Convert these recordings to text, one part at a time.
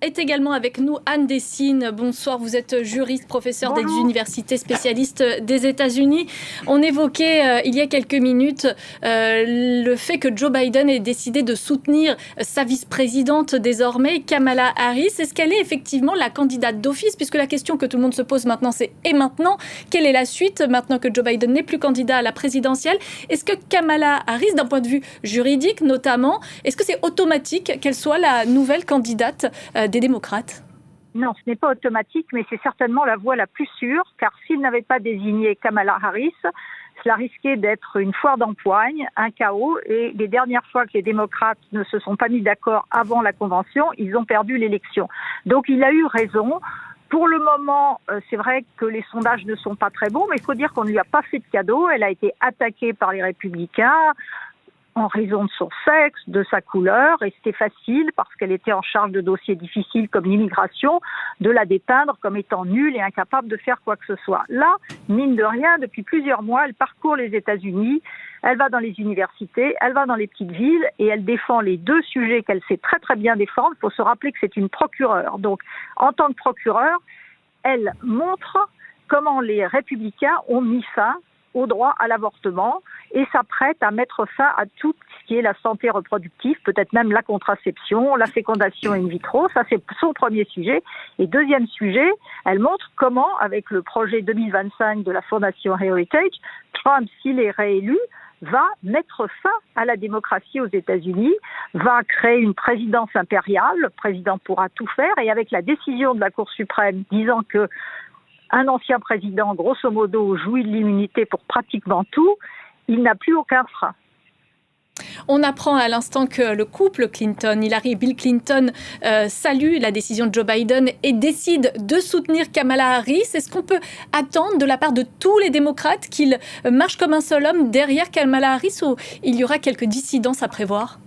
est également avec nous. Anne Dessine, bonsoir. Vous êtes juriste, professeur des universités spécialistes des États-Unis. On évoquait il y a quelques minutes le fait que Joe Biden ait décidé de soutenir sa vice-présidente désormais, Kamala Harris. Est-ce qu'elle est effectivement la candidate d'office? Puisque la question que tout le monde se pose maintenant, c'est « et maintenant ?» Quelle est la suite maintenant que Joe Biden n'est plus candidat à la présidentielle? Est-ce que Kamala Harris, d'un point de vue juridique notamment, est-ce que c'est automatique qu'elle soit la nouvelle candidate des démocrates? Non, ce n'est pas automatique, mais c'est certainement la voie la plus sûre, car s'il n'avait pas désigné Kamala Harris, cela risquait d'être une foire d'empoigne, un chaos, et les dernières fois que les démocrates ne se sont pas mis d'accord avant la convention, ils ont perdu l'élection. Donc il a eu raison. Pour le moment, c'est vrai que les sondages ne sont pas très bons, mais il faut dire qu'on ne lui a pas fait de cadeau. Elle a été attaquée par les républicains en raison de son sexe, de sa couleur, et c'était facile, parce qu'elle était en charge de dossiers difficiles comme l'immigration, de la dépeindre comme étant nulle et incapable de faire quoi que ce soit. Là, mine de rien, depuis plusieurs mois, elle parcourt les États-Unis, elle va dans les universités, elle va dans les petites villes, et elle défend les deux sujets qu'elle sait très très bien défendre. Il faut se rappeler que c'est une procureure. Donc, en tant que procureure, elle montre comment les républicains ont mis fin au droit à l'avortement et s'apprête à mettre fin à tout ce qui est la santé reproductive, peut-être même la contraception, la fécondation in vitro. Ça, c'est son premier sujet. Et deuxième sujet, elle montre comment, avec le projet 2025 de la Fondation Heritage, Trump, s'il est réélu, va mettre fin à la démocratie aux États-Unis, va créer une présidence impériale, le président pourra tout faire, et avec la décision de la Cour suprême disant que un ancien président, grosso modo, jouit de l'immunité pour pratiquement tout, il n'a plus aucun frein. On apprend à l'instant que le couple Clinton, Hillary et Bill Clinton, salue la décision de Joe Biden et décide de soutenir Kamala Harris. Est-ce qu'on peut attendre de la part de tous les démocrates qu'ils marchent comme un seul homme derrière Kamala Harris, ou il y aura quelques dissidences à prévoir?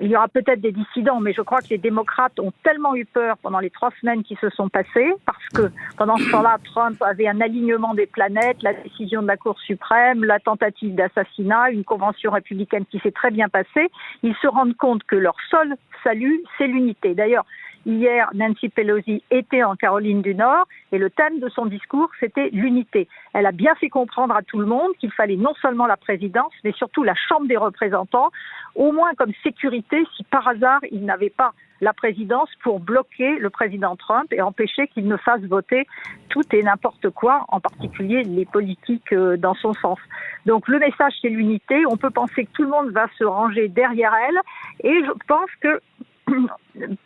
Il y aura peut-être des dissidents, mais je crois que les démocrates ont tellement eu peur pendant les 3 semaines qui se sont passées, parce que pendant ce temps-là, Trump avait un alignement des planètes, la décision de la Cour suprême, la tentative d'assassinat, une convention républicaine qui s'est très bien passée. Ils se rendent compte que leur seul salut, c'est l'unité. D'ailleurs, hier, Nancy Pelosi était en Caroline du Nord et le thème de son discours, c'était l'unité. Elle a bien fait comprendre à tout le monde qu'il fallait non seulement la présidence, mais surtout la Chambre des représentants, au moins comme sécurité si par hasard il n'avait pas la présidence pour bloquer le président Trump et empêcher qu'il ne fasse voter tout et n'importe quoi, en particulier les politiques dans son sens. Donc le message, c'est l'unité. On peut penser que tout le monde va se ranger derrière elle et je pense que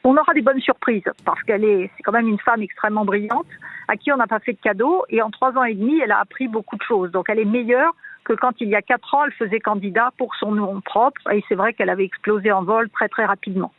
on aura des bonnes surprises parce c'est quand même une femme extrêmement brillante à qui on n'a pas fait de cadeau et en 3 ans et demi, elle a appris beaucoup de choses. Donc elle est meilleure que quand il y a 4 ans, elle faisait candidat pour son nom propre et c'est vrai qu'elle avait explosé en vol très très rapidement.